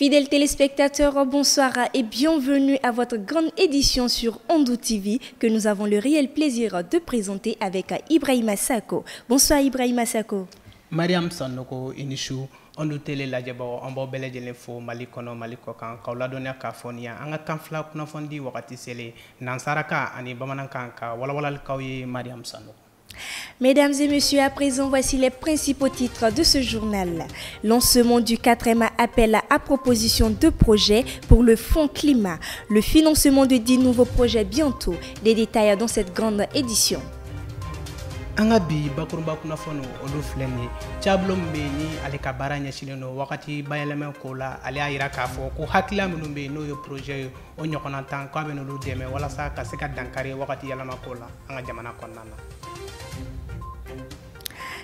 Fidèles téléspectateurs, bonsoir et bienvenue à votre grande édition sur Ondou TV que nous avons le réel plaisir de présenter avec Ibrahima Sako. Bonsoir Ibrahima Sako. Mariam Sanoko Inishu, Ondou Télé Lajabo, Ambo Bele Jelenfo, Malikono, Malikokan, Kauladonia Kafonia, Anga Kanfla Kunafondi, Wakati Sele, Nansaraka, Ani Bamanankanka, Walawal Kauye, Mariam Sanoko. Mesdames et messieurs, à présent, voici les principaux titres de ce journal. Lancement du 4e appel à proposition de projets pour le Fonds Climat. Le financement de 10 nouveaux projets bientôt. Des détails dans cette grande édition. Angabi bakurumba kunafono olu fleni chablom beni aleka baranya shileno wakati bayeleme kola ali ayira kafo ko hakila minu be no yo projet o nyokona tan ko abeno lu deme wala sa ka seka dankare wakati yalama kola anga jamana konnana.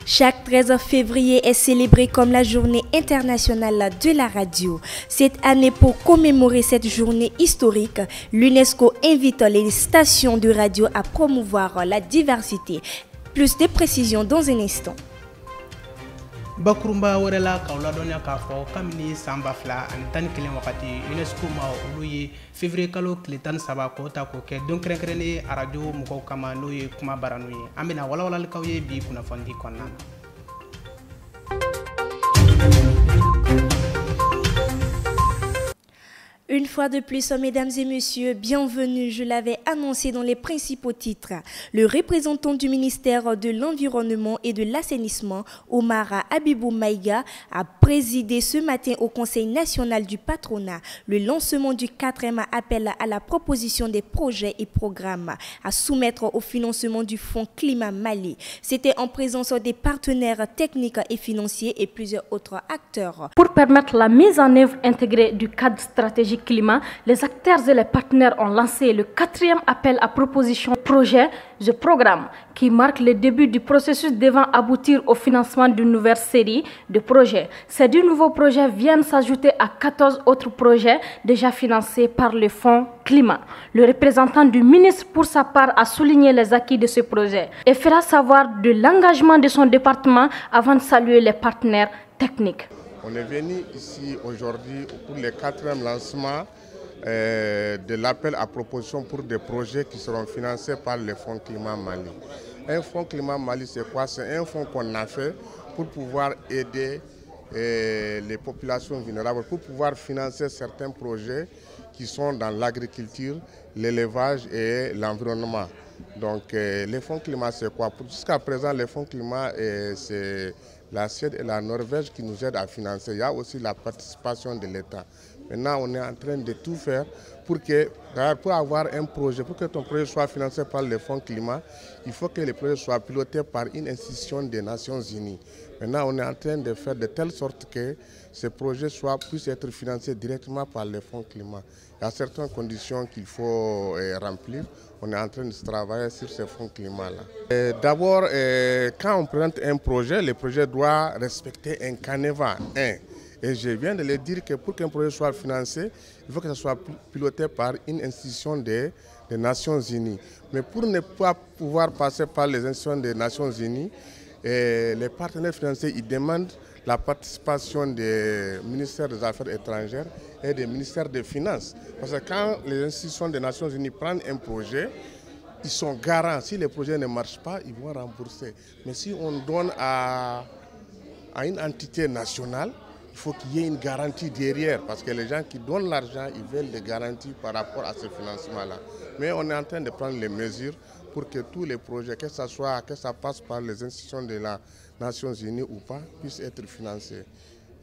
Chaque 13 février est célébré comme la journée internationale de la radio. Cette année, pour commémorer cette journée historique, l'UNESCO invite les stations de radio à promouvoir la diversité. Plus de précisions dans un instant. Bakurumba warela kauladonia kafo kamini samba fla antani kelen wakati UNESCO ma uluye février kalo kletan saba ko ta ko ke donc renkrene radio muko kama noye kuma baranuye amina wala wala kawye bi kuna fondi konna. Une fois de plus, mesdames et messieurs, bienvenue. Je l'avais annoncé dans les principaux titres. Le représentant du ministère de l'Environnement et de l'Assainissement, Omar Abibou Maïga, a présidé ce matin au Conseil national du patronat le lancement du 4e appel à la proposition des projets et programmes à soumettre au financement du Fonds Climat Mali. C'était en présence des partenaires techniques et financiers et plusieurs autres acteurs. Pour permettre la mise en œuvre intégrée du cadre stratégique climat, les acteurs et les partenaires ont lancé le 4e appel à proposition projet The Programme qui marque le début du processus devant aboutir au financement d'une nouvelle série de projets. Ces 10 nouveaux projets viennent s'ajouter à 14 autres projets déjà financés par le Fonds Climat. Le représentant du ministre pour sa part a souligné les acquis de ce projet et fera savoir de l'engagement de son département avant de saluer les partenaires techniques. On est venu ici aujourd'hui pour le 4e lancement de l'appel à proposition pour des projets qui seront financés par le Fonds Climat Mali. Un Fonds Climat Mali, c'est quoi? C'est un fonds qu'on a fait pour pouvoir aider les populations vulnérables, pour pouvoir financer certains projets qui sont dans l'agriculture, l'élevage et l'environnement. Donc le Fonds Climat, c'est quoi? Jusqu'à présent, le Fonds Climat, c'est la Suède et la Norvège qui nous aident à financer. Il y a aussi la participation de l'État. Maintenant, on est en train de tout faire pour avoir un projet, pour que ton projet soit financé par le Fonds Climat, il faut que le projet soit piloté par une institution des Nations Unies. Maintenant, on est en train de faire de telle sorte que ce projet puisse être financé directement par le Fonds Climat. Il y a certaines conditions qu'il faut remplir. On est en train de travailler sur ce Fonds Climat-là. D'abord, quand on présente un projet, le projet doit respecter un canevas. Et je viens de le dire que pour qu'un projet soit financé, il faut que ce soit piloté par une institution des Nations Unies. Mais pour ne pas pouvoir passer par les institutions des Nations Unies, les partenaires financiers ils demandent la participation des ministères des Affaires étrangères et des ministères des Finances. Parce que quand les institutions des Nations Unies prennent un projet, ils sont garants. Si le projet ne marche pas, ils vont rembourser. Mais si on donne à une entité nationale, il faut qu'il y ait une garantie derrière. Parce que les gens qui donnent l'argent, ils veulent des garanties par rapport à ce financement-là. Mais on est en train de prendre les mesures pour que tous les projets, que ça passe par les institutions de la Nations Unies ou pas, puissent être financés.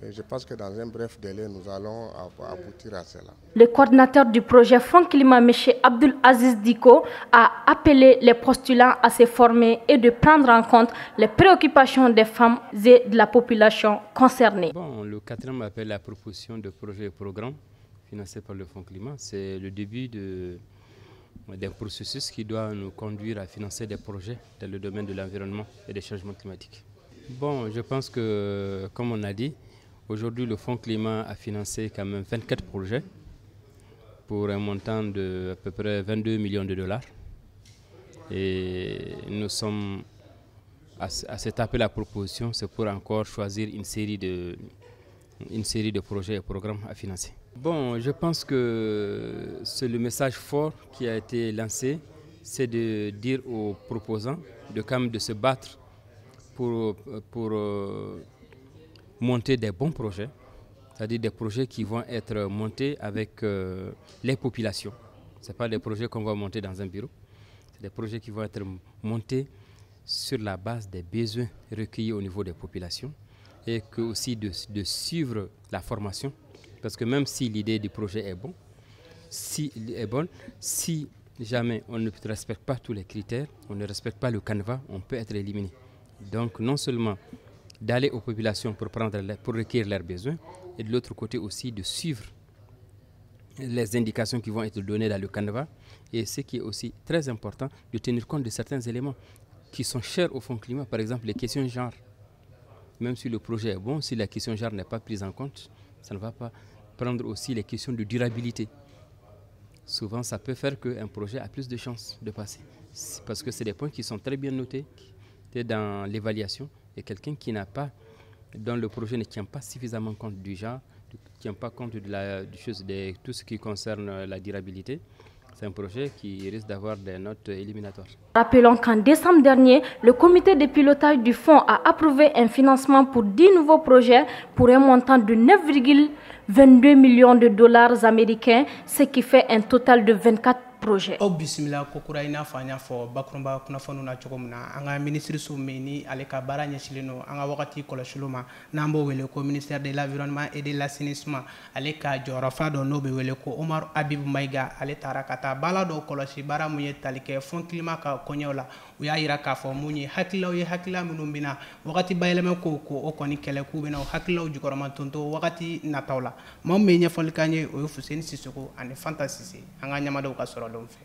Et je pense que dans un bref délai, nous allons aboutir à cela. Le coordinateur du projet Fonds Climat, M. Abdul Aziz Diko, a appelé les postulants à se former et de prendre en compte les préoccupations des femmes et de la population concernée. Bon, le 4e appel à proposition de projets et programmes financés par le Fonds Climat, c'est le début d'un processus qui doit nous conduire à financer des projets dans le domaine de l'environnement et des changements climatiques. Bon, je pense que, comme on a dit, aujourd'hui le Fonds Climat a financé quand même 24 projets pour un montant de à peu près 22 millions de dollars. Et nous sommes à cet appel à proposition, c'est pour encore choisir une série de une série de projets et programmes à financer. Bon, je pense que c'est le message fort qui a été lancé, c'est de dire aux proposants de se battre pour monter des bons projets, c'est-à-dire des projets qui vont être montés avec les populations. Ce n'est pas des projets qu'on va monter dans un bureau, c'est des projets qui vont être montés sur la base des besoins recueillis au niveau des populations et que aussi de suivre la formation. Parce que même si l'idée du projet est bonne, si jamais on ne respecte pas tous les critères, on ne respecte pas le canevas, on peut être éliminé. Donc non seulement d'aller aux populations pour recueillir leurs besoins, et de l'autre côté aussi de suivre les indications qui vont être données dans le canevas. Et ce qui est aussi très important, de tenir compte de certains éléments qui sont chers au Fonds climat, par exemple les questions genre. Même si le projet est bon, si la question genre n'est pas prise en compte, ça ne va pas prendre aussi les questions de durabilité. Souvent, ça peut faire qu'un projet a plus de chances de passer. Parce que c'est des points qui sont très bien notés dans l'évaluation. Et quelqu'un qui n'a pas, dont le projet ne tient pas suffisamment compte du genre, ne tient pas compte de tout ce qui concerne la durabilité, c'est un projet qui risque d'avoir des notes éliminatoires. Rappelons qu'en décembre dernier, le comité de pilotage du fonds a approuvé un financement pour 10 nouveaux projets pour un montant de 9,22 millions de dollars américains, ce qui fait un total de 24 projets. O bisimila ko kura ina fa nya fo bakrumba kunnafonu na cogo min na an ka ministre su meni ale ka baara ɲɛsilen no an ka wagati kɔlɔsilo ma n'an b'o wele ko ministère de l'environnement et de l'assainissement ale ka jɔyɔrɔfa dɔ n'o bɛ wele ko Omar Abibu Mayiga ale taara ka taa baara dɔw kɔlɔsi baara mun ye tali kɛ fond climat ka kɔɲɛw la u y'a yira k'a fɔ mun ye hakililaw ye hakilila minnu bɛna wagati bayɛlɛma ko o kɔni kɛlɛ k'u bɛna o hakililaw jukɔrɔma tonto wagati nataw la maa min bɛ ɲɛfɔli k'an ye o ye Fuseni Sisoko ani Fanta Sise an ka ɲɛmadenw ka sɔrɔ dɔn fɛ.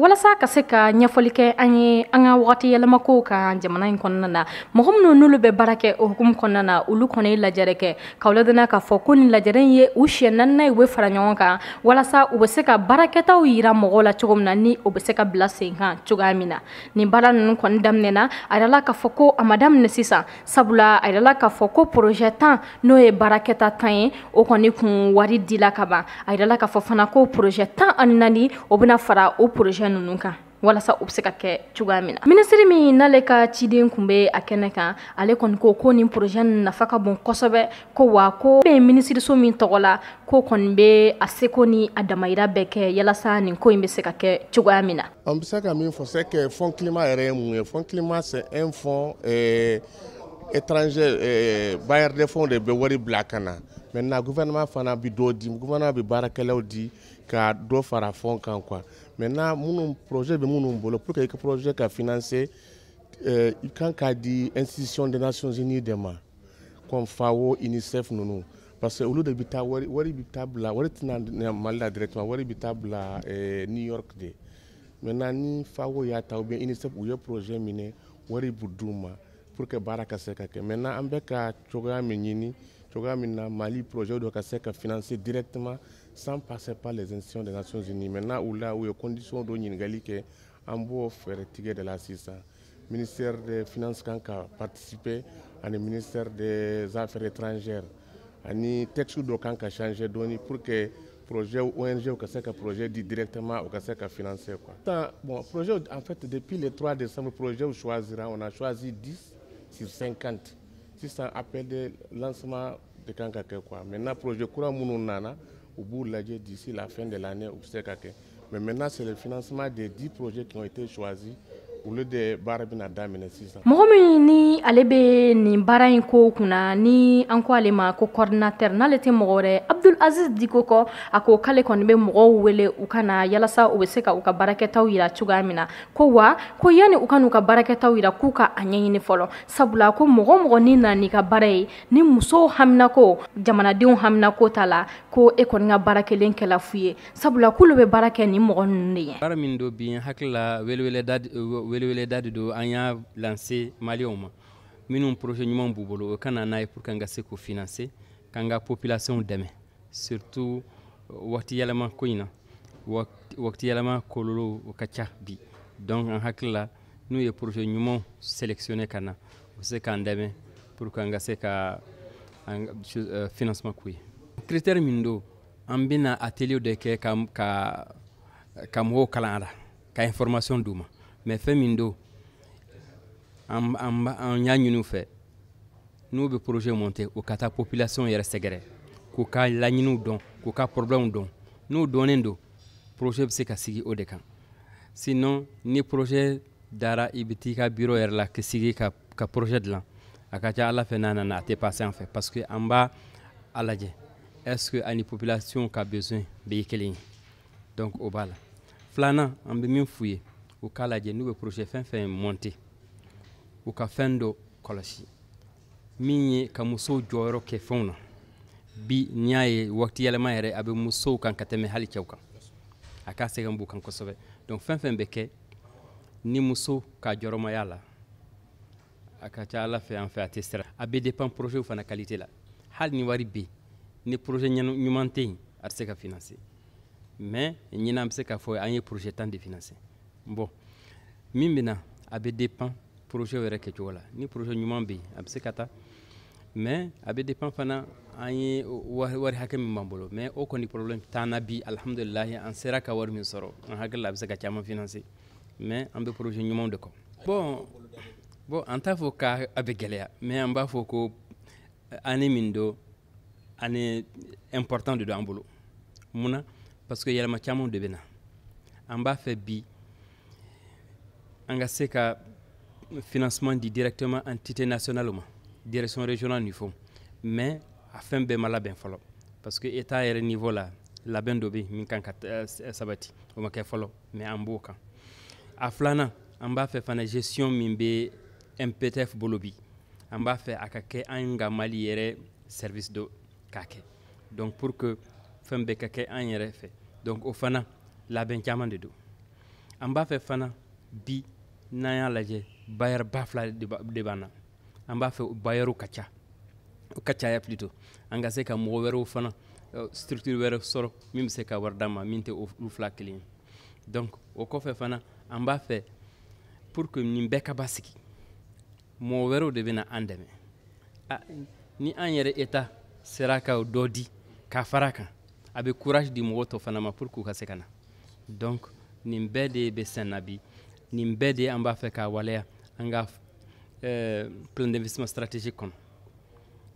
walasa ka se ka ɲɛfɔli kɛ an ye an ka wagati yɛlɛmakow ka jamana in kɔnɔna na mɔgɔ minnu n'olu bɛ baara kɛ o hukumu kɔnɔna na olu kɔni ye lajɛrɛ kɛ k'aw ladɔnniya k'a fɔ ko nin lajɛrɛ in ye u siɲɛ naaninan ye u bɛ fara ɲɔgɔn kan walasa u bɛ se ka baarakɛtaw yira mɔgɔw la cogo min na ni o bɛ se ka bila sen kan cogoya min na nin baara ninnu kɔni daminɛna a yirala k'a fɔ ko a ma daminɛ sisan sabula a yirala k'a fɔ ko projet 10 n'o ye baarakɛta 10 ye o kɔni kun wari dila ka ban a yirala k'a fɔ fana ko projet 14 o bɛna fara o projet ninnu kan walasa u bɛ se ka kɛ cogoya min na minisiri min n'ale ka ciden kun bɛ a kɛnɛ kan ale kɔni ko nin projet nafa ka bon kosɛbɛ ko wa ko bɛ minisiriso min tɔgɔ la ko kɔni bɛ a seko ni a damayira bɛɛ kɛ yalasa nin ko in bɛ se ka kɛ cogoya min na. On bɛ se ka min fɔ c'est que fond climat yɛrɛ ye mun ye fond climat c'est un fonds étranger bailleur de fonds de bɛ wari bila ka na maintenant gouvernement fana bɛ dɔ di gouvernement bɛ baarakɛlaw di ka dɔ fara fond kan quoi. Maintenant, mon projet de mon bolo pour que le projet ka financer quand qu'a dit institution des Nations Unies demain comme FAO, UNICEF nous parce que au lieu de bita wari bitabla wari tina malda directement wari bitabla New York de maintenant ni FAO ya ta ou bien UNICEF ou ya projet miné wari buduma pour que baraka seka ke maintenant ambeka choga minini choga minna Mali projet de ka seka financer directement sans passer par les institutions des Nations Unies. Maintenant, où là où les conditions de l'Ingalike, en beau faire tirer de l'assistance. Le ministère des Finances a participé, le ministère des Affaires étrangères, le texte de Kanka a changé pour que le projet ONG ou que projet dit directement ou que financer quoi. Bon, projet en fait depuis le 3 décembre, le projet on a choisi 10 sur 50. Si ça appelle de lancement de Kanka quoi. Maintenant, projet courant Mounonana. Au bout de l'année, d'ici la fin de l'année, mais maintenant c'est le financement des 10 projets qui ont été choisis au lieu de Barabina Damine 600. Mɔgɔ min ni ale bɛ nin baara in ko kunna ni an ko ale ma ko coordinateur n'ale tɛ mɔgɔ wɛrɛ Abdul Aziz Diko kɔ a ko k'ale kɔni bɛ mɔgɔw wele u ka na yalasa u bɛ se ka u ka baarakɛtaw yira cogoya min na ko wa ko yanni u ka n'u ka baarakɛtaw yira k'u ka a ɲɛɲini fɔlɔ sabula ko mɔgɔ mɔgɔ ni na n'i ka baara ye ni musow haminako jamanadenw haminako ta la ko e kɔni ka baara kelen kɛla f'u ye sabula k'olu bɛ baara kɛ nin mɔgɔ ninnu de ye. Baara min do bi hakili la welewele dadi do an y'a lancé Malienw ma minnu projet ɲuman b'u bolo o ka na n'a ye pour que an ka se k'o financer k'an ka population dɛmɛ surtout waati yɛlɛma ko in na waati yɛlɛma kɔlɔlɔ o ka ca bi donc an hakili la n'u ye projet ɲuman sélectionné ka na o bɛ se k'an dɛmɛ pour que an ka se ka financement kuy critère mindo ambina atelier de ke kam ho kalanda ka information duma mais fait mindo en nyanyunu fait nous be projet monté au kata population yere segere ko ka lañinu don ko ka problème don nous donendo projet be se ka sigi o de kan sinon ni projet dara ibiti ka bureau yere la ke sigi ka projet de là akacha ala fe nana na te passer en fait parce que en bas alaje est-ce que ani population ka besoin be kelin donc au bala flana ambe min fouye o kala je nous be projet fin monter o ka fendo kolosi minye ka muso joro ke fona bi nyaaye wakti yele mayere abe muso kan kateme hali chawka aka se gambu kan ko sobe donc fin beke ni muso ka joro mayala aka ta ala fe en fait attester abe dépend projet ou fana qualité la hal ni wari bi ni projet nyumante ar se ka financer mais nyina am se ka fo anye projet tant de financer bon mimbina abe dépend projet were ke jola ni projet nyumambe abe se kata mais abe dépend fana anye wari hakem mambolo mais o koni problème tanabi alhamdulillah an sera ka war min soro an hagala abe se ka chama financer mais ambe projet nyumam de ko bon en tant que abe gelea mais en bas faut ko année mindo année important de ambolo muna parce que yalama chamo de bena en bas fait bi anga seka financement directement entité nationale direction régionale niveau mais afin be mala ben follow parce que état er niveau là la ben dobi min kan sabati o ma kay follow mais en boka aflana en bas fait fana gestion mimbe MPTF bolobi en bas fait akake anga mali yere service de kake donc pour que fembe kake an yere fait donc au fana la ben chaman de do en bas fait fana bi naya laje bayar bafla de bana en bas fait bayaru kacha ya plutôt anga se ka mo wero fana structure wero soro mim se ka wardama minte au fla clean donc au ko fait fana en bas fait pour que nimbeka basiki mo wero de bena andeme ni anyere état sera ka dodi ka faraka abe courage di mo to fanama pour ku kasekana donc nimbede be senabi nimbede amba fe ka walea anga plan d'investissement stratégique kon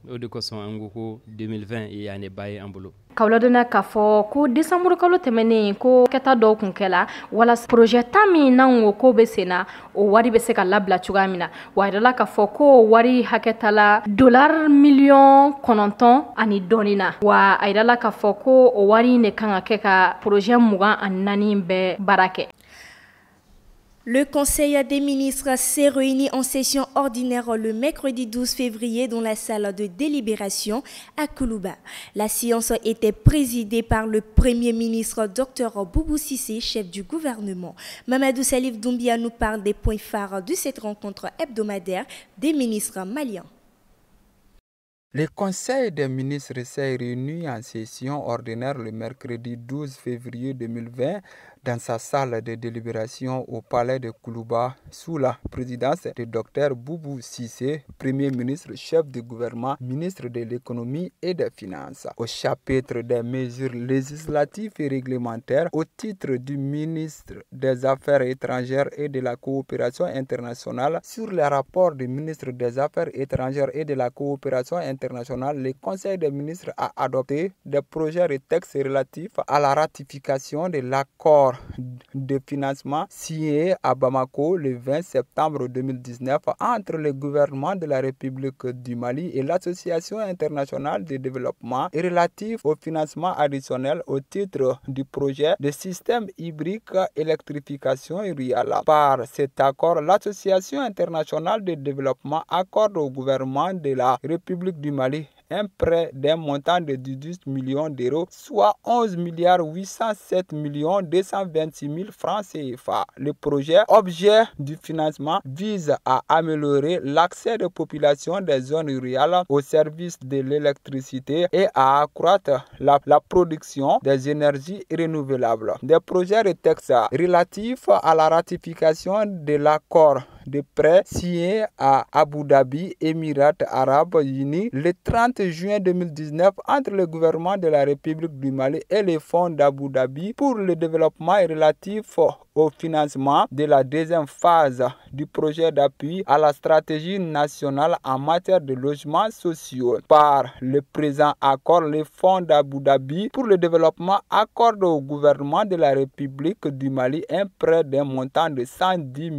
o de ko son anguko 2020 et ane baye ambolo kawladona ka fo ko décembre kalo temene ko keta do kun kala wala projet tami nan ko be sena o wari be se ka labla chugamina wala ka fo ko wari haketala dollar million kononton ani donina wa aidala ka fo ko o wari ne kan ka projet mugan annani be barake. Le Conseil des ministres s'est réuni en session ordinaire le mercredi 12 février dans la salle de délibération à Koulouba. La séance était présidée par le Premier ministre Dr Boubou Cissé, chef du gouvernement. Mamadou Salif Doumbia nous parle des points phares de cette rencontre hebdomadaire des ministres maliens. Le Conseil des ministres s'est réuni en session ordinaire le mercredi 12 février 2020 dans sa salle de délibération au palais de Koulouba sous la présidence de Dr Boubou Cissé, Premier ministre, chef du gouvernement, ministre de l'économie et des finances. Au chapitre des mesures législatives et réglementaires, au titre du ministre des Affaires étrangères et de la coopération internationale, sur les rapports du ministre des Affaires étrangères et de la coopération internationale, le Conseil des ministres a adopté des projets de textes relatifs à la ratification de l'accord de financement signé à Bamako le 20 septembre 2019 entre le gouvernement de la République du Mali et l'Association internationale de développement et relatif au financement additionnel au titre du projet de système hybride électrification rurale. Par cet accord, l'Association internationale de développement accorde au gouvernement de la République du Mali un prêt d'un montant de 18 millions d'euros, soit 11 807 226 000 francs CFA. Le projet, objet du financement, vise à améliorer l'accès des populations des zones rurales aux services de l'électricité et à accroître la production des énergies renouvelables. Des projets de texte relatifs à la ratification de l'accord de prêt signé à Abu Dhabi, Émirats arabes unis, le 30 juin 2019 entre le gouvernement de la République du Mali et les fonds d'Abu Dhabi pour le développement est relatif au financement de la deuxième phase du projet d'appui à la stratégie nationale en matière de logements sociaux. Par le présent accord, les fonds d'Abu Dhabi pour le développement accordent au gouvernement de la République du Mali un prêt d'un montant de 110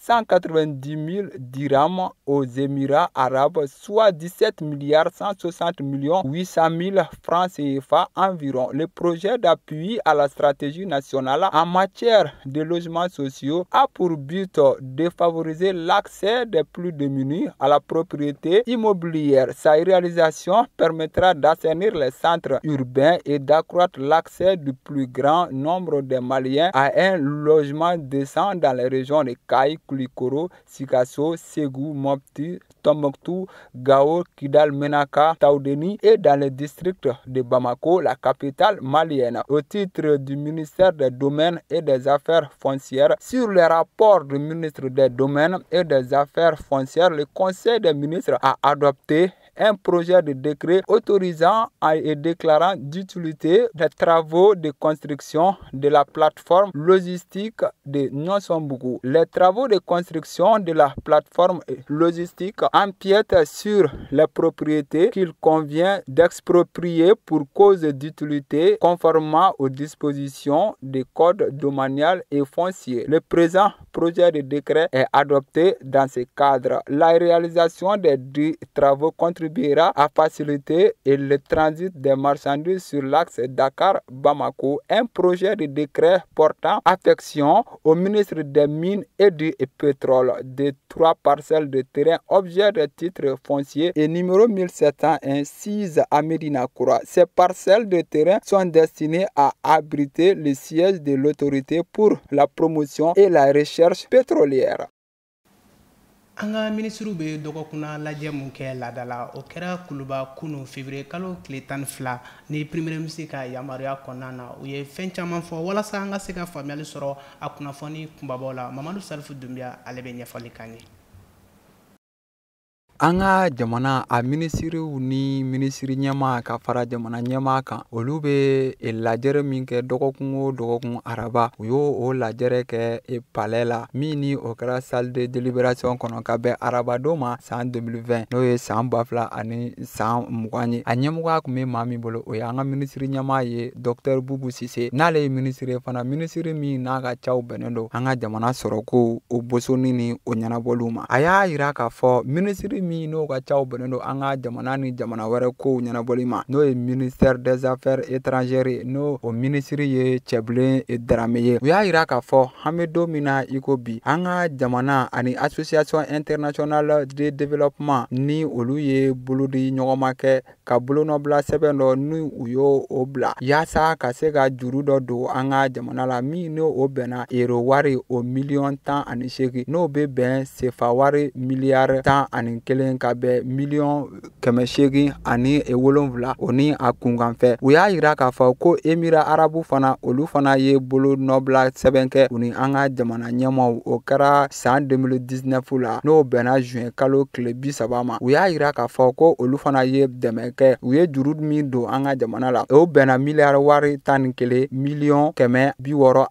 190 000 dirhams aux Émirats arabes, soit 17 160 800 000 francs CFA environ. Le projet d'appui à la stratégie nationale en matière de logements sociaux a pour but de favoriser l'accès des plus démunis à la propriété immobilière. Sa réalisation permettra d'assainir les centres urbains et d'accroître l'accès du plus grand nombre de Maliens à un logement décent dans les régions de Kaï, Koulikoro, Sikasso, Ségou, Mopti, Tombouctou, Gao, Kidal, Menaka, Taoudeni et dans le district de Bamako, la capitale malienne. Au titre du ministère des Domaines et des Affaires foncières, sur le rapport du ministre des Domaines et des Affaires foncières, le Conseil des ministres a adopté un projet de décret autorisant et déclarant d'utilité des travaux de construction de la plateforme logistique de Nonsombougou. Les travaux de construction de la plateforme logistique empiètent sur les propriétés qu'il convient d'exproprier pour cause d'utilité conformément aux dispositions des codes domanial et foncier. Le présent projet de décret est adopté dans ce cadre. La réalisation des travaux contribuera à faciliter le transit des marchandises sur l'axe Dakar-Bamako. Un projet de décret portant affection au ministre des Mines et du Pétrole de 3 parcelles de terrain objet de titre foncier et numéro 1706 à Medina Koura. Ces parcelles de terrain sont destinées à abriter le siège de l'autorité pour la promotion et la recherche pétrolière. An ka minisiriw bɛ dɔgɔkunna lajɛ mun kɛ laada la o kɛra kuluba kunu février kalo tile 12 ni premier ministre ka yamaruya kɔnɔna na u ye fɛn caman fɔ walasa an ka se ka faamuyali sɔrɔ a kunnafoni kunbabaw la. Mamadu Salifu Dunbiya ale bɛ ɲɛfɔli k'an ye. An ka jamana a minisiriw ni minisiri ɲɛma ka fara jamana ɲɛma kan olu bɛ lajɛrɛ min kɛ dɔgɔkun o dɔgɔkun araba u y'o o lajɛrɛ kɛ palais la min ni o kɛra salle de délibération kɔnɔ ka bɛn arabadon ma san 2020 n'o ye san 2020 ye. A ɲɛmɔgɔya kun bɛ maa min bolo o ye an ka minisiri ɲɛma ye Dr Boubou Cissé n'ale ye minisiri ye fana minisiri min n'a ka caw bɛnnen don an ka jamana sɔrɔko o bosonni ni o ɲɛnabɔliw ma. A y'a yira k'a fɔ minisiri min n'o ka caw bɛnnen don an ka jamana ni jamana wɛrɛ kow ɲɛnabɔli ma n'o ye ministère des affaires étrangères n'o o minisiri ye Cɛbilen Darame ye. U y'a yira k'a fɔ an bɛ don min na i ko bi an ka jamana ani association internationale de développement ni olu ye bolodi ɲɔgɔnma kɛ ka bolonɔbila sɛbɛn dɔ ni u y'o o bila yaasa ka se ka juru dɔ don an ka jamana la min n'o o bɛnna euro wari o miliyɔn 18 n'o bɛ bɛn sefa wari miliyari 11 ka bɛn miliyɔn 807 o ni a kunkanfɛ. U y'a yira k'a fɔ ko Émirats arabu fana olu fana ye bolonɔbila sɛbɛn kɛ u ni an ka jamana ɲɛmaw o kɛra san 2019 la n'o bɛnna juin kalo tile 30 ma. U y'a yira k'a fɔ ko olu fana ye dɛmɛ kɛ u ye juru min don an ka jamana la o bɛnna miliyari wari 11 miliyɔn 664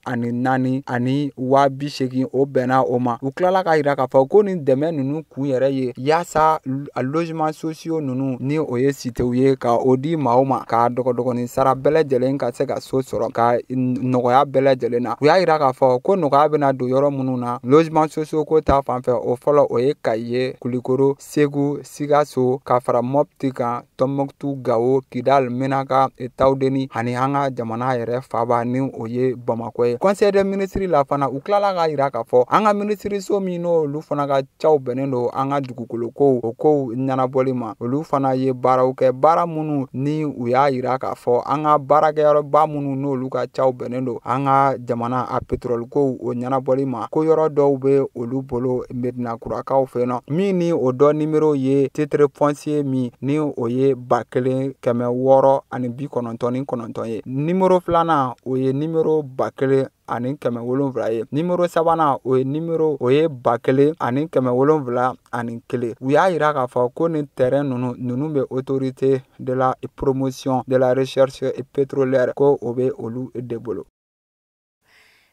ani 80 o bɛnna o ma. U tilala k'a yira k'a fɔ ko ni dɛmɛ ninnu kun yɛrɛ ye yaasa a logement sociaux ninnu ni o ye sitew ye ka o di maaw ma ka dɔgɔdɔgɔnin sara bɛɛ lajɛlen ka se ka so sɔrɔ ka nɔgɔya bɛɛ lajɛlen na. U y'a yira k'a fɔ ko nɔgɔya bɛna don yɔrɔ minnu na logement sociaux ko ta fanfɛ o fɔlɔ o ye Kayi ye, Kulikoro, Segu, Sikaso ka fara Mopti kan, Tombouctou, Gao, Kidal, Menaka, Taoudeni ani an ka jamana yɛrɛ faaba ni o ye Bamako ye. Conseil des ministres la fana u tilala k'a yira k'a fɔ an ka minisiriso min n'olu fana ka caw bɛnnen don an ka dugukolo kow o kow ɲɛnabɔli ma olu fana ye baaraw kɛ baara minnu ni u y'a yira k'a fɔ an ka baarakɛyɔrɔba minnu n'olu ka caw bɛnnen don an ka jamana a pétrole kow o ɲɛnabɔli ma ko yɔrɔ dɔw bɛ olu bolo Medina Kurakaw fɛ yen nɔ min ni o dɔ numéro ye titre foncier min ni o ye 1699 ye. Numéro filanan o ye numéro 1000 ani kɛmɛ wolonwula ye. Numéro sabanan o ye numéro o ye 1000 ani kɛmɛ wolonwula ani 1. U y'a yira k'a fɔ ko nin terrain nunu bɛ autorité de la promotion de la recherche pétrolière ko o bɛ olu de bolo.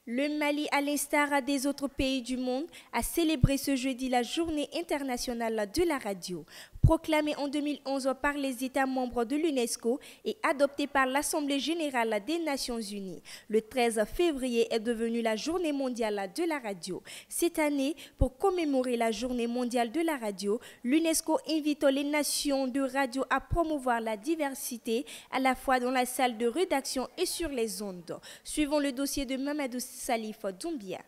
Le Mali, à l'instar des autres pays du monde, a célébré ce jeudi la Journée internationale de la radio. Proclamée en 2011 par les États membres de l'UNESCO et adoptée par l'Assemblée générale des Nations unies. Le 13 février est devenue la Journée mondiale de la radio. Cette année, pour commémorer la Journée mondiale de la radio, l'UNESCO invite les nations de radio à promouvoir la diversité à la fois dans la salle de rédaction et sur les ondes. Suivons le dossier de Mamadou Salif Doumbia.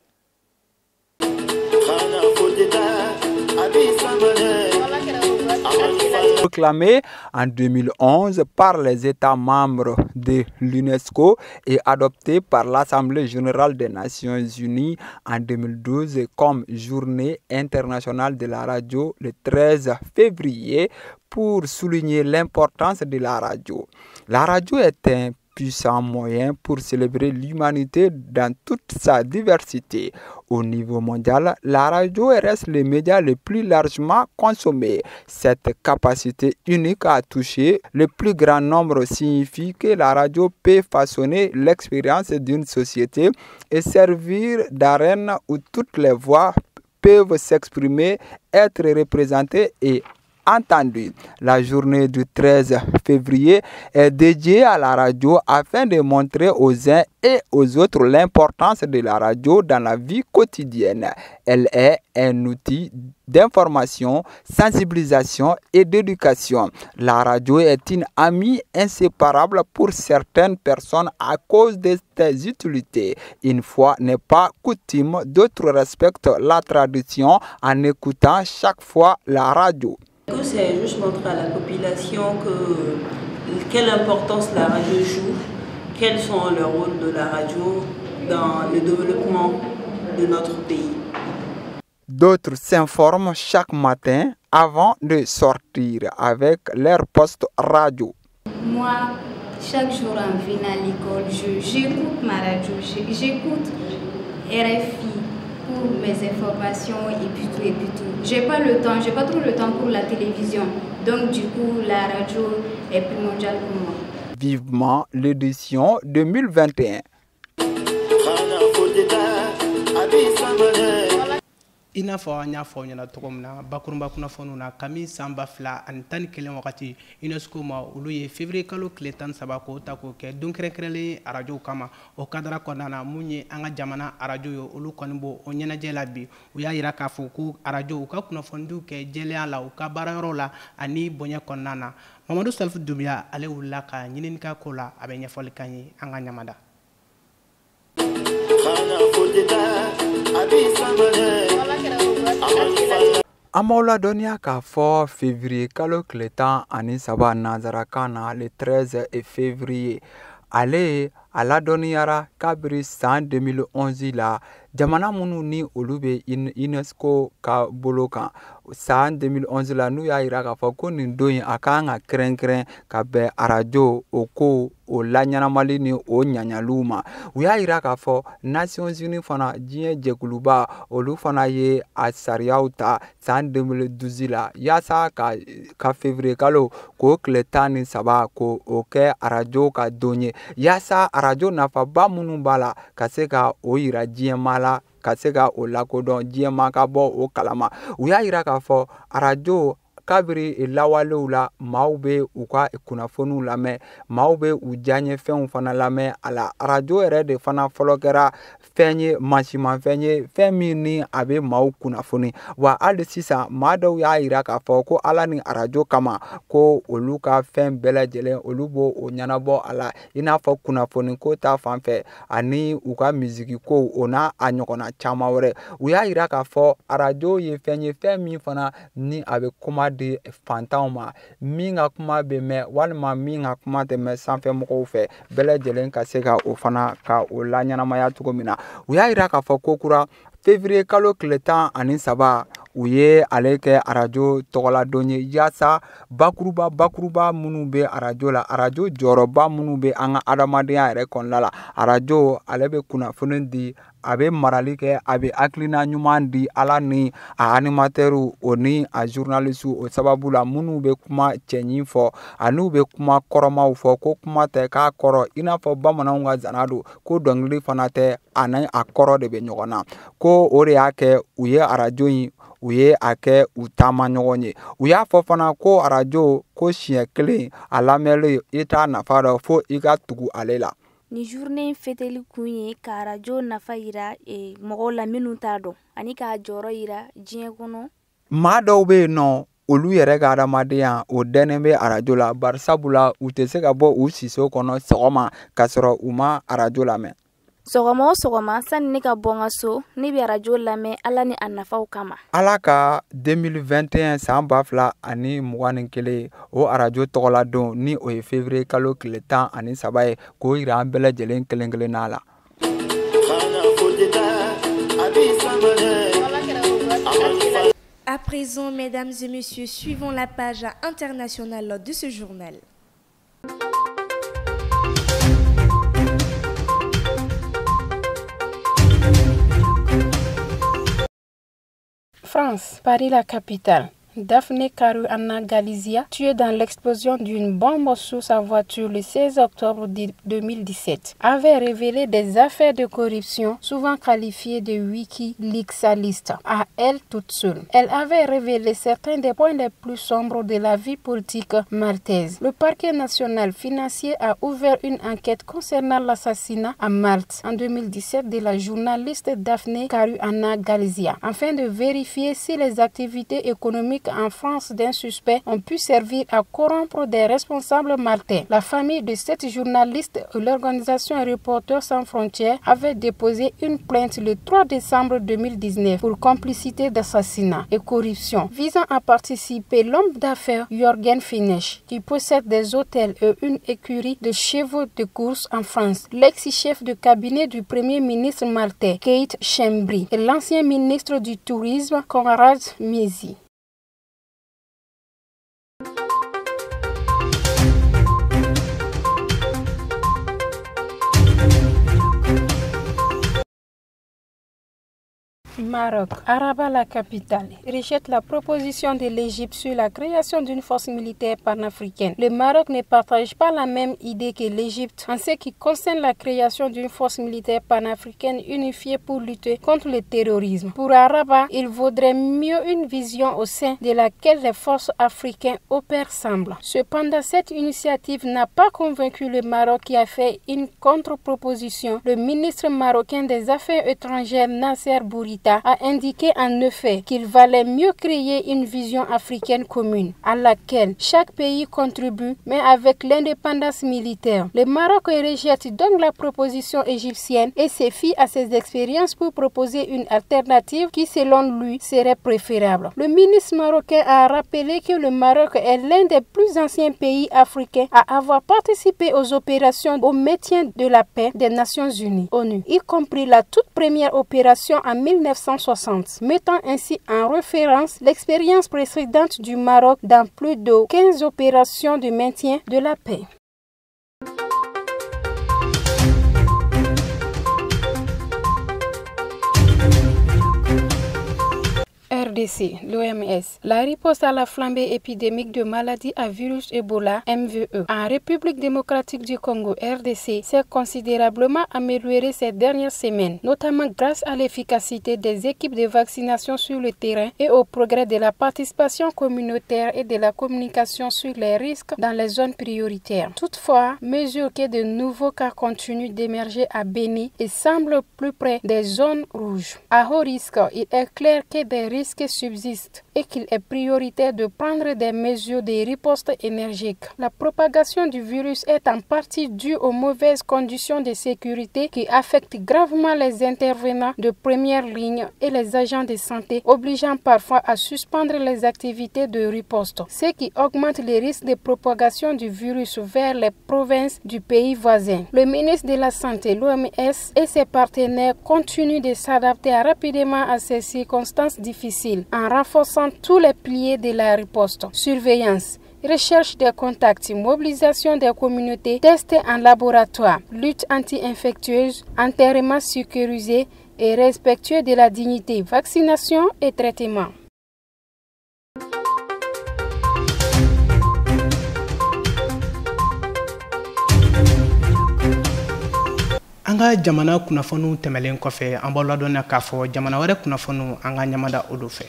Proclamé en 2011 par les États membres de l'UNESCO et adopté par l'Assemblée générale des Nations unies en 2012 comme Journée internationale de la radio le 13 février pour souligner l'importance de la radio. La radio est un puissant moyen pour célébrer l'humanité dans toute sa diversité. Au niveau mondial, la radio reste le média le plus largement consommé. Cette capacité unique à toucher le plus grand nombre signifie que la radio peut façonner l'expérience d'une société et servir d'arène où toutes les voix peuvent s'exprimer, être représentées et entendu. La journée du 13 février est dédiée à la radio afin de montrer aux uns et aux autres l'importance de la radio dans la vie quotidienne. Elle est un outil d'information, sensibilisation et d'éducation. La radio est une amie inséparable pour certaines personnes à cause de ses utilités. Une fois n'est pas coutume, d'autres respectent la tradition en écoutant chaque fois la radio. C'est juste montrer à la population quelle importance la radio joue, quels sont les rôles de la radio dans le développement de notre pays. D'autres s'informent chaque matin avant de sortir avec leur poste radio. Moi, chaque jour en venant à l'école, j'écoute ma radio, j'écoute RFI pour mes informations et puis tout. J'ai pas trop le temps pour la télévision. Donc du coup, la radio est primordiale pour moi. Vivement l'édition 2021. I n'a fɔ an y'a fɔ aw ɲɛna cogo min na bakurunba kunnafoniw na kami san 2011 wagati UNESCO ma olu ye février kalo tile 13 ko ta k'o kɛ don kɛrɛnkɛrɛnlen arajow kama o kadara kɔnɔna na mun ye an ka jamana arajo ye olu kɔni b'o o ɲɛnajɛ la bi u y'a yira k'a fɔ ko arajo u ka kunnafonidiw kɛ jɛlenya la u ka baarayɔrɔ la ani bonya kɔnɔna na Mamadou Salif Doumbia ale wulila ka ɲininika ko la a bɛ ɲɛfɔli kan ye an ka ɲamada. Amaola dɔnniya k'a fɔ février kalo tile 13 nanzarakan na le 13 février ale a ladɔnniyara kabiri san 2011 la jamana minnu ni olu bɛ UNESCO ka bolo kan san 2011 la n'u y'a yira k'a fɔ ko nin don in a kan ka kɛrɛnkɛrɛn ka bɛn arajo o ko o laɲanamali ni o ɲaɲaliw ma u y'a yira k'a fɔ Nations Unies fana diɲɛ jɛkuluba olu fana ye a sariyaw ta san 2012 la yaasa ka février kalo k'o tile 13 k'o kɛ arajo ka don ye yaasa arajo nafaba minnu b'a la ka se ka o yira diɲɛma la ka se ka o lakodɔn diɲɛma ka bɔ o kalama u y'a yira k'a fɔ arajo kabiri lawalew la maaw bɛ u ka kunnafoniw lamɛn maaw bɛ u diyaɲɛfɛnw fana lamɛn a la arajo yɛrɛ de fana fɔlɔ kɛra fɛn ye mansimafɛn ye fɛn min ni a bɛ maaw kunnafoni wa hali sisan maa dɔw y'a yira k'a fɔ ko ala ni arajo kama ko olu ka fɛn bɛɛ lajɛlen olu b'o o ɲɛnabɔ a la i n'a fɔ kunnafoni ko ta fan fɛ ani u ka misiki ko o n'a a ɲɔgɔnna caman wɛrɛ u y'a yira k'a fɔ arajo ye fɛn min fana ni a bɛ kuma di fantanw ma min ka kuma bɛ mɛn walima min ka kuma tɛ mɛn sanfɛmɔgɔw fɛ bɛɛ lajɛlen ka se ka o fana ka o laɲɛnamaya cogo min na u y'a yira k'a fɔ ko kura février kalo tile 13 u ye ale kɛ arajo tɔgɔladon ye yaasa bakuruba minnu bɛ arajo la arajo jɔyɔrɔba minnu bɛ an ka adamadenya yɛrɛ kɔnɔna la arajo ale bɛ kunnafoni di a bɛ marali kɛ a bɛ hakilina ɲuman di ala ni a animatɛriw o ni a journalisiw o sababu la minnu bɛ kuma cɛɲi fɔ ani bɛ kuma kɔrɔmaw fɔ ko kuma tɛ k'a kɔrɔ i n'a fɔ bamananw ka zana don ko dɔnkili fana tɛ a ni a kɔrɔ de bɛ ɲɔgɔn na ko o de y'a kɛ u ye arajo in u ye a kɛ u taama ɲɔgɔn ye u y'a fɔ fana ko arajo ko siɲɛ kelen a lamɛnli i t'a nafa dɔn fo i ka tugu ale la. Ni journée in fêteli kun ye ka arajo nafa yira mɔgɔw la minnu t'a dɔn ani k'a jɔyɔrɔ yira diɲɛ kɔnɔ. Maa dɔw bɛ yen nɔ olu yɛrɛ ka adamadenya o dɛnnen bɛ arajo la barisabula u tɛ se ka bɔ u siso kɔnɔ sɔgɔma k'a sɔrɔ u ma arajo lamɛn. Sɔgɔma o sɔgɔma sani ne ka bɔ n ka so ne bɛ arajo lamɛn ala ni a nafaw kama. Ala ka 2021 san 2021 o arajo tɔgɔladon ni o ye février kalo tile 13 ye k'o yira an bɛɛ lajɛlen kelen n'a la. À présent, mesdames et messieurs, suivons la page internationale de ce journal. France, Paris la capitale. Daphne Caruana Galizia, tuée dans l'explosion d'une bombe sous sa voiture le 16 octobre 2017, avait révélé des affaires de corruption souvent qualifiées de wikileaksalistes à elle toute seule. Elle avait révélé certains des points les plus sombres de la vie politique maltaise. Le parquet national financier a ouvert une enquête concernant l'assassinat à Malte en 2017 de la journaliste Daphne Caruana Galizia, afin de vérifier si les activités économiques en France d'un suspect ont pu servir à corrompre des responsables maltais. La famille de cette journaliste et l'organisation Reporters sans frontières avaient déposé une plainte le 3 décembre 2019 pour complicité d'assassinat et corruption visant à participer l'homme d'affaires Jürgen Finesch, qui possède des hôtels et une écurie de chevaux de course en France, l'ex-chef de cabinet du premier ministre maltais Keith Schembri et l'ancien ministre du tourisme Konrad Miezi. Maroc, Rabat la capitale, rejette la proposition de l'Égypte sur la création d'une force militaire panafricaine. Le Maroc ne partage pas la même idée que l'Égypte en ce qui concerne la création d'une force militaire panafricaine unifiée pour lutter contre le terrorisme. Pour Rabat, il vaudrait mieux une vision au sein de laquelle les forces africaines opèrent ensemble. Cependant, cette initiative n'a pas convaincu le Maroc qui a fait une contre-proposition. Le ministre marocain des Affaires étrangères Nasser Bourita a indiqué en effet qu'il valait mieux créer une vision africaine commune à laquelle chaque pays contribue mais avec l'indépendance militaire. Le Maroc rejette donc la proposition égyptienne et se fie à ses expériences pour proposer une alternative qui selon lui serait préférable. Le ministre marocain a rappelé que le Maroc est l'un des plus anciens pays africains à avoir participé aux opérations au maintien de la paix des Nations Unies, ONU, y compris la toute première opération en 1960, mettant ainsi en référence l'expérience précédente du Maroc dans plus de 15 opérations de maintien de la paix. RDC, l'OMS, la riposte à la flambée épidémique de maladies à virus Ebola, MVE, en République démocratique du Congo, RDC, s'est considérablement améliorée ces dernières semaines, notamment grâce à l'efficacité des équipes de vaccination sur le terrain et au progrès de la participation communautaire et de la communication sur les risques dans les zones prioritaires. Toutefois, mesure que de nouveaux cas continuent d'émerger à Beni et semblent plus près des zones rouges. À haut risque, il est clair que des risques subsistent et qu'il est prioritaire de prendre des mesures de riposte énergique. La propagation du virus est en partie due aux mauvaises conditions de sécurité qui affectent gravement les intervenants de première ligne et les agents de santé, obligeant parfois à suspendre les activités de riposte, ce qui augmente les risques de propagation du virus vers les provinces du pays voisin. Le ministre de la Santé, l'OMS, et ses partenaires continuent de s'adapter rapidement à ces circonstances difficiles civile en renforçant tous les piliers de la riposte, surveillance, recherche des contacts, mobilisation des communautés, tests en laboratoire, lutte anti-infectieuse, enterrement sécurisé et respectueux de la dignité, vaccination et traitement. Anga jamana kunafonu tɛmɛlen kɔfɛ an b'a ladɔnniya k'a fɔ jamana wɛrɛ kunafonu an ka ɲamada olu fɛ.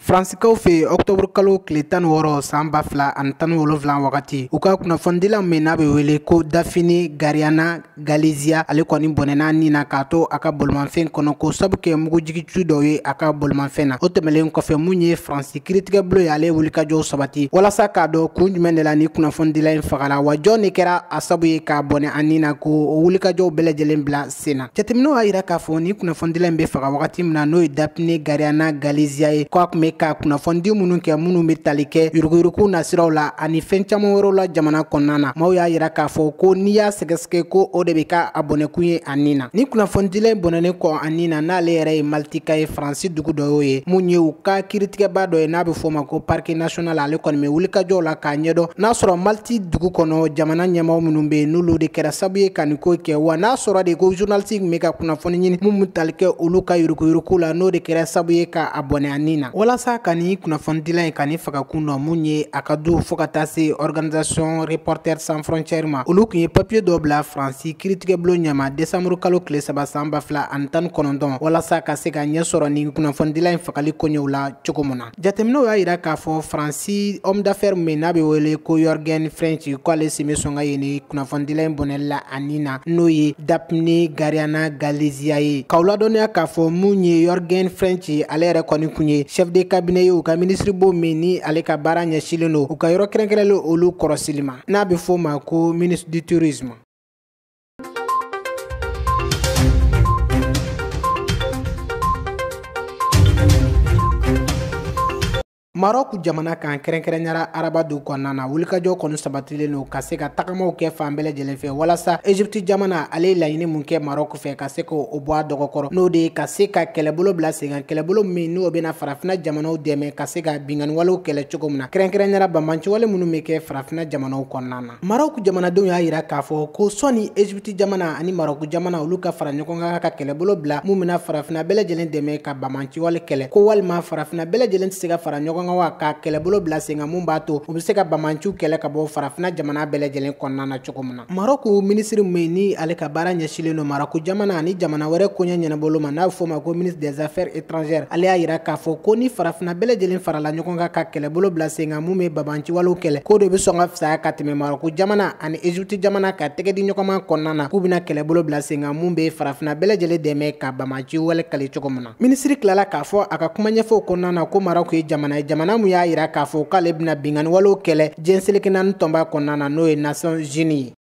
Fransikaw fe octobre kalo tile 16 san 2017 wagati u ka kunnafondila min n'a bɛ wele ko Dafini Gariana Galizia ale kɔni bɔnɛna nina k'a to a ka bolimanfɛn kɔnɔ ko sabu kɛ mugujigicu dɔw ye a ka bolimanfɛn na. O tɛmɛlen kɔfɛ mun ye Fransi kiiritigɛbolo ye ale wulikajɔw sabati walasa k'a dɔn kun jumɛn de la ni kunnafondila in fagala wa jɔn de kɛra a sabu ye k'a bɔnɛ a nina ko o wulikajɔw bɛɛ lajɛlen bila sen na. Jateminɛw y'a yira k'a fɔ ni kunnafondila in bɛ faga wagati min na n'o ye Dafini Gariana Galizia ye ko a tun bɛ ka kunnafoni minnu kɛ minnu bɛ tali kɛ yuruguyurugu nasiraw la ani fɛn caman wɛrɛw la jamana kɔnɔna na. Maaw y'a yira k'a fɔ ko n'i y'a sɛgɛsɛgɛ ko o de bɛ ka a bɔnɛkun ye a nin na. Ni kunnafonidila in bɔnɛnen kɔ a nin na n'ale yɛrɛ ye Malitika ye Faransi dugu dɔ ye mun ye u ka kiiritigɛba dɔ ye n'a bɛ fɔ o ma ko Parquet National ale kɔni bɛ wulikajɔw la k'a ɲɛdɔn n'a sɔrɔ Maliti dugu kɔnɔ jamana ɲɛmaaw minnu bɛ yen n'olu de kɛra sabu ye ka nin ko kɛ wa n'a sɔrɔ de ko journaliste bɛ ka kunnafoni ɲini mun bɛ tali kɛ olu ka yuruguyurugu la n'o de kɛra sabu ye ka a bɔnɛ a nin na walasa ka ni kunnafonidila in ka ni fagakun dɔ mun ye a ka du fo ka taa se Organisation Reporters Sans Frontières ma olu tun ye papier dɔ bila Faransi kiiritigɛbolo ɲɛma décembre kalo tile 3 san 2019 walasa ka se ka ɲɛ sɔrɔ ni kunnafonidila in fagali koɲɛw la cogo min na. Jateminɛw y'a yira k'a fɔ Faransi homme d'affaires min n'a bɛ wele ko Jürgen French ko ale sen bɛ sɔn ka yen ni kunnafonidila in bɔnɛli la a nin na n'o ye Dafini Gariana Galizia ye. K'aw ladɔnniya k'a fɔ mun ye Jürgen French ale yɛrɛ kɔni kun ye chef de cabinet ye u ka ministre bo min ni ale ka baara ɲɛsilen don u ka yɔrɔ kɛrɛnkɛrɛnlen olu kɔrɔsili ma n'a bɛ fɔ o ma ko ministre du tourisme. Maroc jamana kan kɛrɛnkɛrɛnyara arabadu kɔnɔna na wulikajɔ kɔni sabatilen don ka se ka tagamaw kɛ fan bɛɛ lajɛlen fɛ walasa Egypte jamana ale laɲini mun kɛ Maroc fɛ ka se k'o bɔ a dɔgɔkɔrɔ n'o de ye ka se ka kɛlɛbolo bila sen kan kɛlɛbolo min n'o bɛna farafina jamanaw dɛmɛ ka se ka binganiwalew kɛlɛ cogo min na kɛrɛnkɛrɛnyara banbanciwale minnu bɛ kɛ farafina jamanaw kɔnɔna na. Maroc jamanadenw y'a yira k'a fɔ ko sɔni Egypte jamana ani Maroc jamana olu ka fara ɲɔgɔn kan ka kɛlɛbolo bila mun bɛna farafina bɛɛ lajɛlen dɛmɛ ka banbanciwale kɛlɛ ko walima farafina bɛɛ lajɛlen tɛ se ka fara ɲɔgɔn wa ka kɛlɛbolo bila sen kan mun b'a to u bɛ se ka bamanciw kɛlɛ ka bɔ farafina jamana bɛɛ lajɛlen kɔnɔna na cogo min na. Maroc ministre min ni ale ka baara ɲɛsilen don Maroc jamana ani jamana wɛrɛ koɲɛ ɲɛnabolo ma n'a bɛ fɔ o ma ko ministre des affaires étrangères ale y'a yira k'a fɔ ko ni farafina bɛɛ lajɛlen farala ɲɔgɔn kan ka kɛlɛbolo bila sen kan mun bɛ bamanciwalew kɛlɛ k'o de bɛ sɔn ka fisaya ka tɛmɛ Maroc jamana ani Egypte jamana ka tɛgɛ di ɲɔgɔnma kɔnɔna na k'u bɛna kɛlɛbolo bila sen kan mun bɛ farafina bɛɛ lajɛlen dɛmɛ ka bamanciwale kɛlɛ cogo min na. Ministre tilala k'a fɔ a ka kuma ɲɛfɔw kɔnɔna na ko Maroc ye jamana mun y'a yira k'a fɔ k'ale bɛna binganiwalew kɛlɛ diɲɛ seleke naani tɔnba kɔnɔna na n'o ye Nations Unies ye.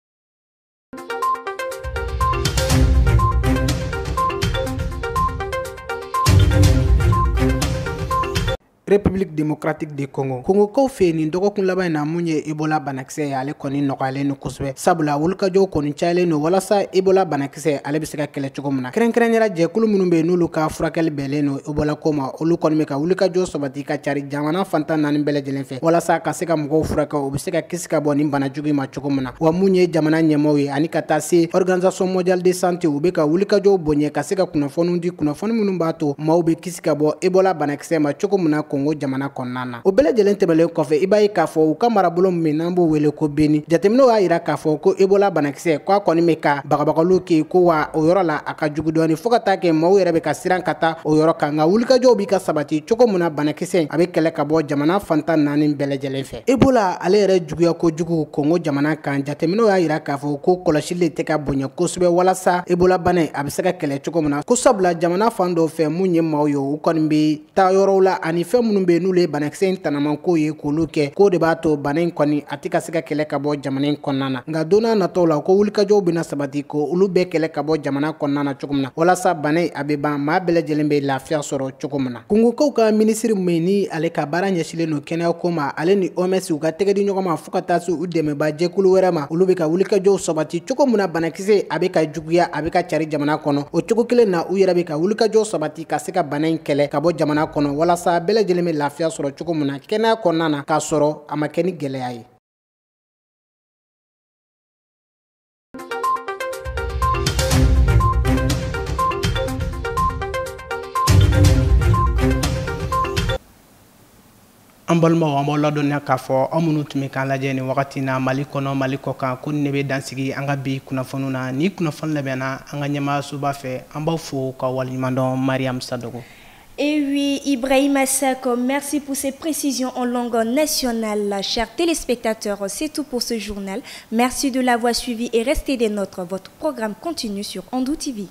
République démocratique du Congo. Congo kaw fe nin dɔgɔkun laban na mun ye Ebola banakisɛ ye ale kɔni nɔgɔyalen no kosɛbɛ sabula wulikajɔw kɔni cayalen no walasa Ebola banakisɛ ale bɛ se ka kɛlɛ cogo min na kɛrɛnkɛrɛnyara jɛkulu minnu bɛ n'olu ka furakɛli bɛnlen no Ebola ko ma olu kɔni bɛ ka wulikajɔ sabati ka cari jamana fantan naani bɛɛ lajɛlen fɛ walasa ka se ka mɔgɔw furakɛ u bɛ se ka kisi ka bɔ nin bana jugu ma cogo min na wa mun ye jamana ɲɛmaaw ye ani ka taa se Organisation mondiale de santé u bɛ ka wulikajɔw bonɲɛ ka se ka kunnafoniw di kunnafoni minnu b'a to maaw bɛ kisi ka bɔ Ebola banakisɛ ma cogo min na Congo jamana kɔnɔna na o bɛɛ lajɛlen tɛmɛlen kɔfɛ i b'a ye k'a fɔ u ka marabolo min n'an b'o wele ko Beni jateminɛw y'a yira k'a fɔ ko Ebola banakisɛ k'a kɔni bɛ ka bagabagaliw kɛ ko wa o yɔrɔ la a ka jugu dɔɔni fo ka taa kɛ maaw yɛrɛ bɛ ka siran ka taa o yɔrɔ kan nka wulikajɔw bɛ ka sabati cogo min na banakisɛ a bɛ kɛlɛ ka bɔ jamana fantan naani bɛɛ lajɛlen fɛ Ebola ale yɛrɛ juguya kojugu Congo jamana kan jateminɛw y'a yira k'a fɔ ko kɔlɔsili tɛ ka bonya kosɛbɛ walasa Ebola bana a bɛ se ka kɛlɛ cogo min na ko sabula jamana fan dɔw fɛ mun ye maaw ye u kɔni bɛ taa yɔrɔw la ani fɛn minnu be n'olu ye banakisɛ in tanamanko ye k'olu kɛ k'o de b'a to bana in kɔni a tɛ ka se ka kɛlɛ ka bɔ jamana in kɔnɔna na nka don n'a nataw la ko wulikajɔw bɛna sabati ko olu bɛɛ kɛlɛ ka bɔ jamana kɔnɔna na cogo min na walasa bana in a bɛ ban maa bɛɛ lajɛlen bɛ lafiya sɔrɔ cogo min na kungokaw ka minisiri min ni ale ka baara ɲɛsilen don kɛnɛya ko ma ale ni OMS u ka tɛgɛ di ɲɔgɔn ma fo ka taa se u dɛmɛba jɛkulu wɛrɛ ma olu bɛ ka wulikajɔw sabati cogo min na banakisɛ a bɛ ka juguya a bɛ ka cari jamana kɔnɔ o cogo kelen na u yɛrɛ bɛ ka wulikajɔw sabati ka se ka bana in kɛlɛ ka bɔ jamana kɔnɔ walasa bɛɛ lajɛlen bɛ lafiya sɔrɔ cogo min na kɛnɛya kɔnɔna na k'a sɔrɔ a ma kɛ ni gɛlɛya ye. an balimaw an b'aw ladɔnniya k'a fɔ aw minnu tun bɛ k'an lajɛ nin wagati na Mali kɔnɔ Mali kɔ kan ko nin ne bɛ dansigi an ka bi kunnafoniw na ni kunnafoni labɛnna an ka ɲɛmaayasoba fɛ an b'aw fo ka waleɲumandɔn Mariam Sadogo. Et oui, Ibrahima Sako, merci pour ces précisions en langue nationale. Chers téléspectateurs, c'est tout pour ce journal. Merci de l'avoir suivi et restez des nôtres. Votre programme continue sur Andou TV.